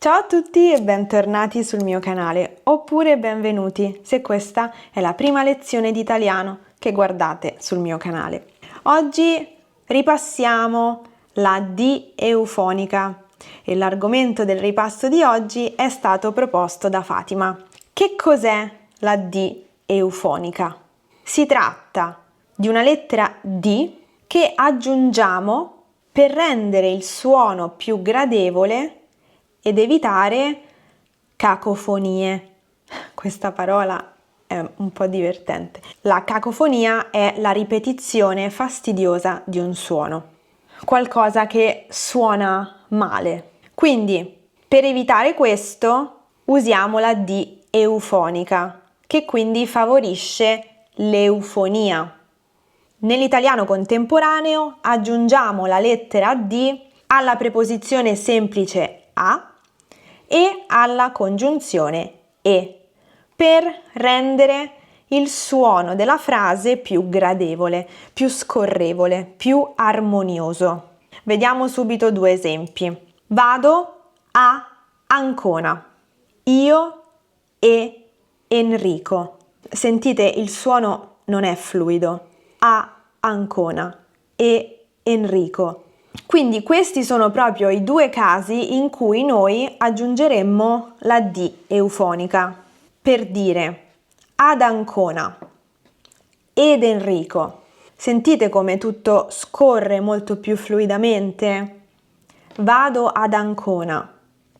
Ciao a tutti e bentornati sul mio canale, oppure benvenuti se questa è la prima lezione di italiano che guardate sul mio canale. Oggi ripassiamo la D eufonica e l'argomento del ripasso di oggi è stato proposto da Fatima. Che cos'è la D eufonica? Si tratta di una lettera D che aggiungiamo per rendere il suono più gradevole ed evitare cacofonie. Questa parola è un po' divertente. La cacofonia è la ripetizione fastidiosa di un suono, qualcosa che suona male. Quindi, per evitare questo, usiamo la D eufonica, che quindi favorisce l'eufonia. Nell'italiano contemporaneo aggiungiamo la lettera D alla preposizione semplice a e alla congiunzione e per rendere il suono della frase più gradevole, più scorrevole, più armonioso. Vediamo subito due esempi. Vado a Ancona. Io e Enrico. Sentite, il suono non è fluido. A Ancona e Enrico. Quindi questi sono proprio i due casi in cui noi aggiungeremmo la D eufonica per dire ad Ancona ed Enrico. Sentite come tutto scorre molto più fluidamente? Vado ad Ancona,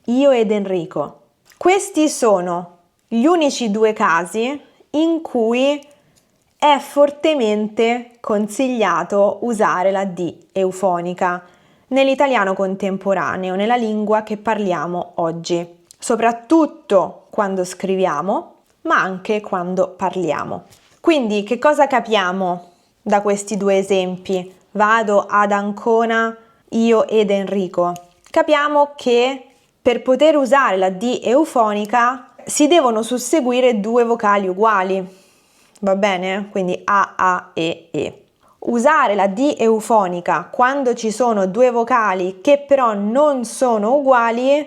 io ed Enrico. Questi sono gli unici due casi in cui è fortemente consigliato usare la D eufonica nell'italiano contemporaneo, nella lingua che parliamo oggi, soprattutto quando scriviamo, ma anche quando parliamo. Quindi, che cosa capiamo da questi due esempi? Vado ad Ancona, io ed Enrico. Capiamo che per poter usare la D eufonica si devono susseguire due vocali uguali. Va bene? Quindi A, E. Usare la D eufonica quando ci sono due vocali che però non sono uguali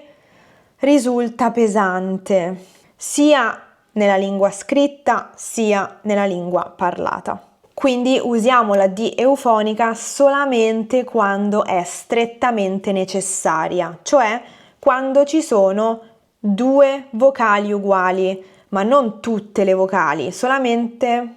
risulta pesante, sia nella lingua scritta sia nella lingua parlata. Quindi usiamo la D eufonica solamente quando è strettamente necessaria, cioè quando ci sono due vocali uguali, ma non tutte le vocali, solamente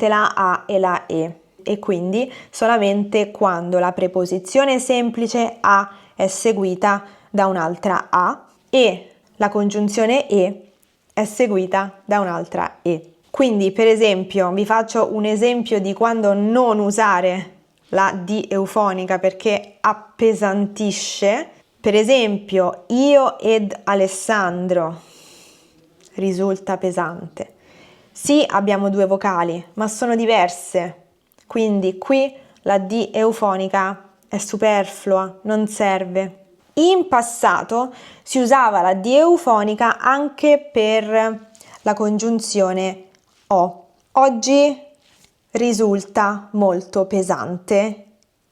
la A e la E quindi solamente quando la preposizione semplice a è seguita da un'altra a e la congiunzione e è seguita da un'altra e. Quindi, per esempio, vi faccio un esempio di quando non usare la D eufonica perché appesantisce. Per esempio, io ed Alessandro risulta pesante. Sì, abbiamo due vocali, ma sono diverse. Quindi qui la D eufonica è superflua, non serve. In passato si usava la D eufonica anche per la congiunzione O. Oggi risulta molto pesante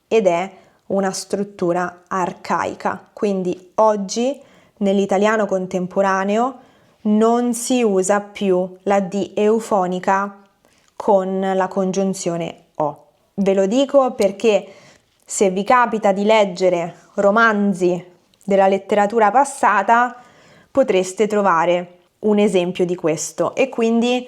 ed è una struttura arcaica. Quindi oggi nell'italiano contemporaneo non si usa più la D eufonica con la congiunzione O. Ve lo dico perché se vi capita di leggere romanzi della letteratura passata potreste trovare un esempio di questo e quindi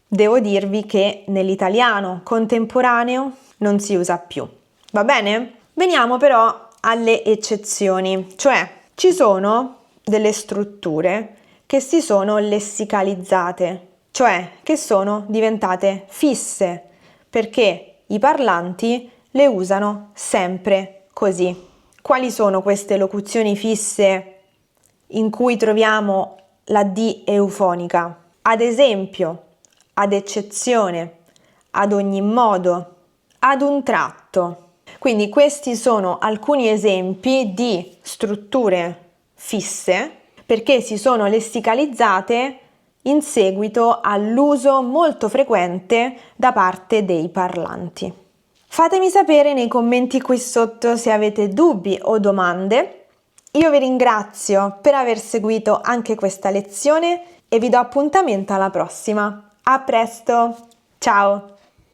devo dirvi che nell'italiano contemporaneo non si usa più. Va bene? Veniamo però alle eccezioni, cioè ci sono delle strutture che si sono lessicalizzate, cioè che sono diventate fisse, perché i parlanti le usano sempre così. Quali sono queste locuzioni fisse in cui troviamo la D eufonica? Ad esempio, ad eccezione, ad ogni modo, ad un tratto. Quindi questi sono alcuni esempi di strutture fisse perché si sono lessicalizzate in seguito all'uso molto frequente da parte dei parlanti. Fatemi sapere nei commenti qui sotto se avete dubbi o domande Io vi ringrazio per aver seguito anche questa lezione e vi do appuntamento alla prossima. A presto! Ciao!